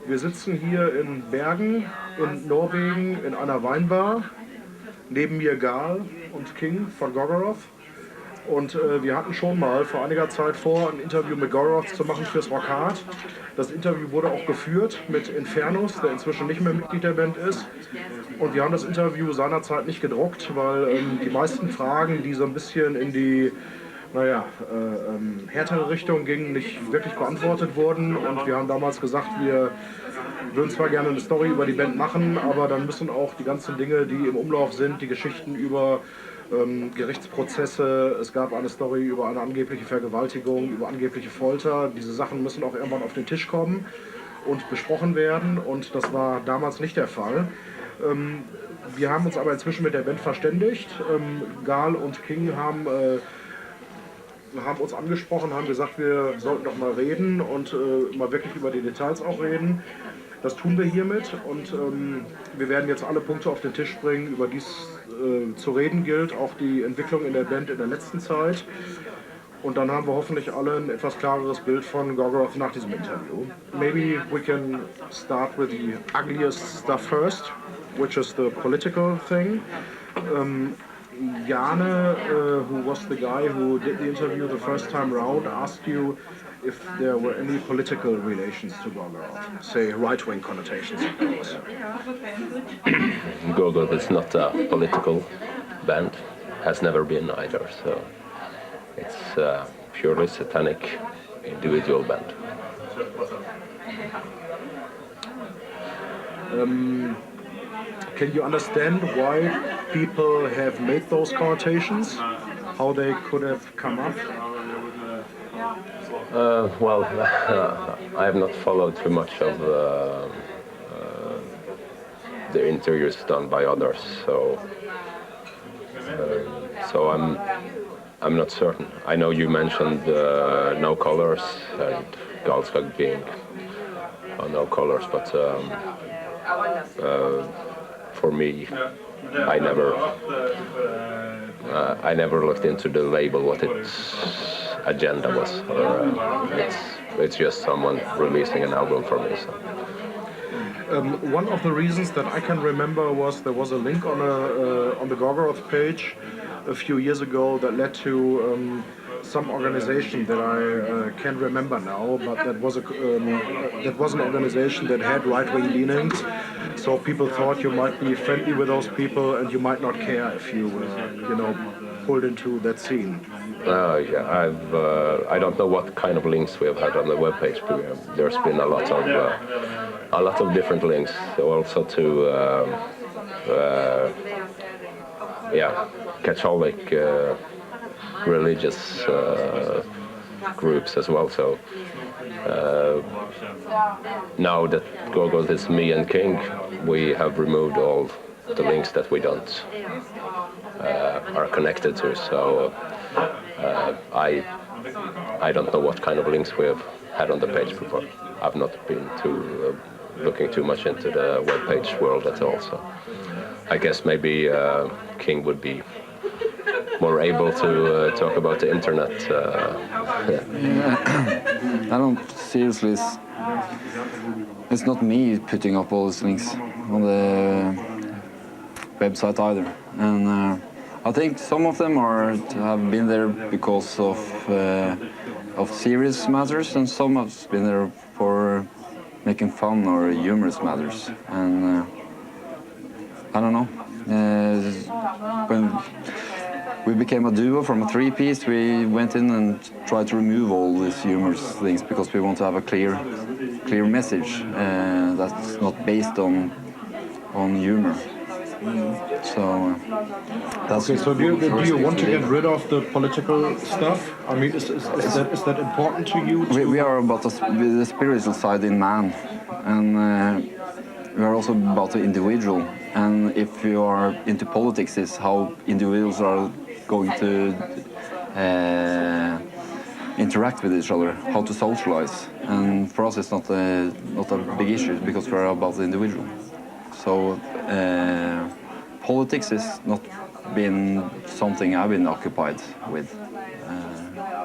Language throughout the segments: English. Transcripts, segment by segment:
Wir sitzen hier in Bergen in Norwegen in einer Weinbar. Neben mir Gaahl und King von Gorgoroth. Und wir hatten schon mal vor einiger Zeit vor, ein Interview mit Gorgoroth zu machen fürs Rock Hard. Das Interview wurde auch geführt mit Infernus, der inzwischen nicht mehr Mitglied der Band ist. Und wir haben das Interview seinerzeit nicht gedruckt, weil die meisten Fragen, die so ein bisschen in die härtere Richtung gingen, nicht wirklich beantwortet wurden. Und wir haben damals gesagt, wir würden zwar gerne eine Story über die Band machen, aber dann müssen auch die ganzen Dinge, die im Umlauf sind, die Geschichten über Gerichtsprozesse, es gab eine Story über eine angebliche Vergewaltigung, über angebliche Folter. Diese Sachen müssen auch irgendwann auf den Tisch kommen und besprochen werden, und das war damals nicht der Fall. Wir haben uns aber inzwischen mit der Band verständigt. Gaahl und King haben uns angesprochen, haben gesagt, wir sollten doch mal reden und mal wirklich über die Details auch reden. Das tun wir hiermit, und wir werden jetzt alle Punkte auf den Tisch bringen, über die es zu reden gilt, auch die Entwicklung in der Band in der letzten Zeit. Und dann haben wir hoffentlich alle ein etwas klareres Bild von Gorgoroth nach diesem Interview. Maybe we can start with the ugliest stuff first, which is the political thing. Jane, who was the guy who did the interview the first time round, asked you if there were any political relations to Gorgoroth, say right-wing connotations, of course. Gorgoroth is not a political band, has never been either, so it's a purely satanic individual band. Can you understand why people have made those connotations? How they could have come up? Well, I have not followed too much of the interviews done by others, so I'm not certain. I know you mentioned No Colors and Gaahl's being on No Colors, but for me, I never looked into the label, what its agenda was. It's just someone releasing an album for me. So. One of the reasons that I can remember was there was a link on the Gorgoroth page a few years ago that led to some organization that I can't remember now, but that was an organization that had right-wing leanings. So people thought you might be friendly with those people and you might not care if you pulled into that scene. Yeah, I don't know what kind of links we have had on the webpage. There's been a lot of different links, also to Catholic religious groups as well. So now that Gorgoroth is me and King, we have removed all the links that we don't are connected to. So I don't know what kind of links we have had on the page before. I've not been looking too much into the webpage world at all. So I guess maybe King would be more able to talk about the internet. I don't seriously. It's not me putting up all these links on the website either, and I think some of them have been there because of serious matters, and some have been there for making fun or humorous matters, and I don't know. When we became a duo from a three-piece, we went in and tried to remove all these humorous things because we want to have a clear message that's not based on humor. So that's okay. So do you want to get rid of the political stuff? I mean, is that important to you? We are about the spiritual side in man, and we are also about the individual. And if you are into politics, is how individuals are going to interact with each other, how to socialize. And for us, it's not a big issue because we're about the individual. So politics has not been something I've been occupied with.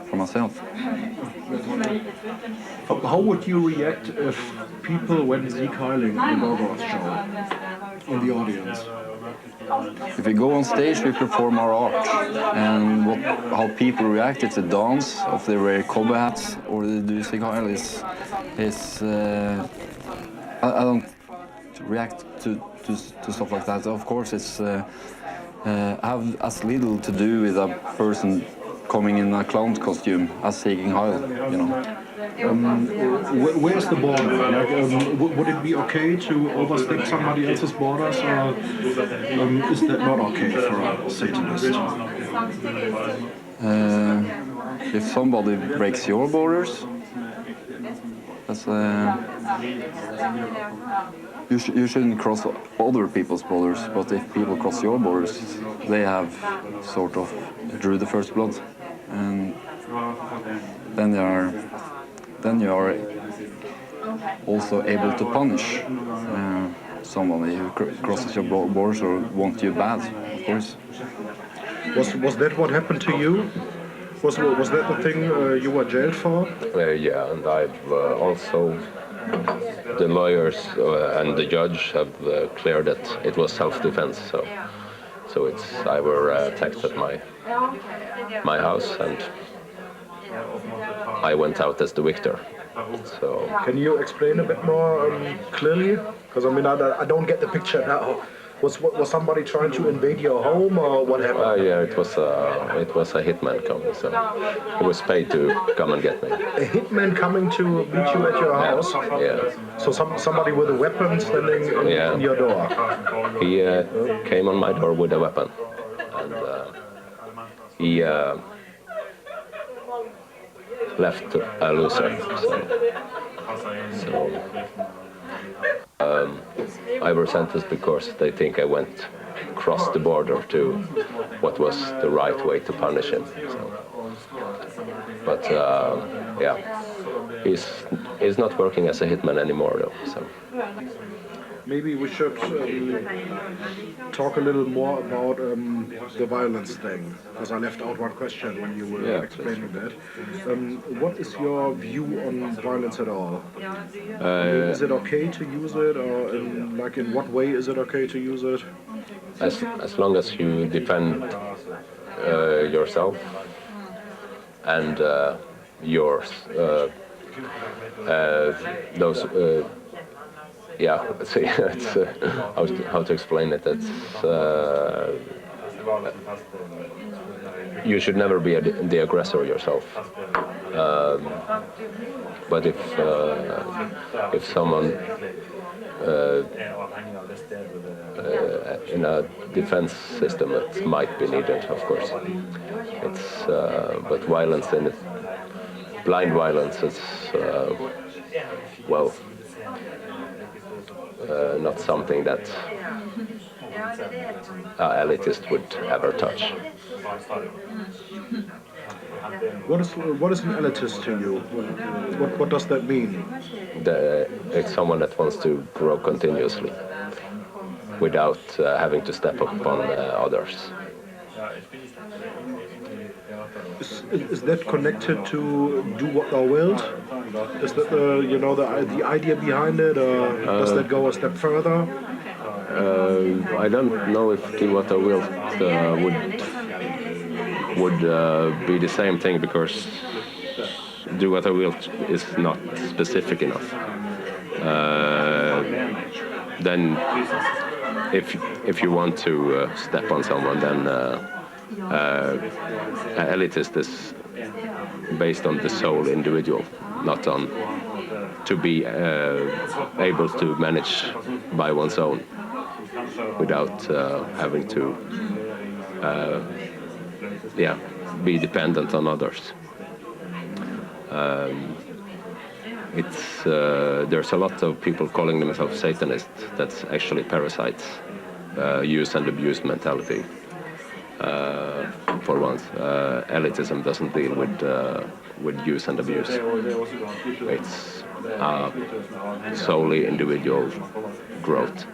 for myself. How would you react if people went Gaahl the Gorgoroth show in the audience? If we go on stage, we perform our art, and how people react, it's a dance, if they wear cowboy hats or they do Gaahl I don't react to stuff like that. Of course, it's have as little to do with a person coming in a clown costume as singing Gaahl, you know. Where's the border? Like, would it be okay to overstep somebody else's borders, or is that not okay for a Satanist? If somebody breaks your borders, that's you shouldn't cross other people's borders. But if people cross your borders, they have sort of drew the first blood, and then you are also able to punish someone who crosses your borders or want you bad, of course. Was that what happened to you? Was that the thing you were jailed for? Yeah, and I've also, the lawyers and the judge have cleared that it was self-defense. So I were attacked at my house, and I went out as the victor. So can you explain a bit more clearly? Because I mean, I don't get the picture now. Was somebody trying to invade your home, or what happened? yeah, it was a hitman coming. So he was paid to come and get me. A hitman coming to meet you at your house? Yeah. So somebody with a weapon standing in your door? He came on my door with a weapon, and he left a loser. So I was sentenced because they think I went across the border to what was the right way to punish him. So, but yeah, he's not working as a hitman anymore, though. So. Maybe we should talk a little more about the violence thing, because I left out one question when you were explaining that. What is your view on violence at all? Is it okay to use it, or in what way is it okay to use it? As long as you defend yourself and yours, those. Yeah, see, it's, how to explain it. It's you should never be the aggressor yourself. But if someone in a defense system, it might be needed, of course. It's but violence in it, blind violence, it's well. Not something that an elitist would ever touch. What is an elitist to you? What does that mean? It's someone that wants to grow continuously without having to step upon others. Is that connected to do what thou wilt? Is that the idea behind it, or does that go a step further? I don't know if do what I will would be the same thing, because do what I will is not specific enough. Then, if you want to step on someone, then elitist is based on the sole individual, not on to be able to manage by one's own without having to be dependent on others. There's a lot of people calling themselves Satanists that's actually parasites, use and abuse mentality. For once, elitism doesn't deal with use and abuse. It's solely individual growth.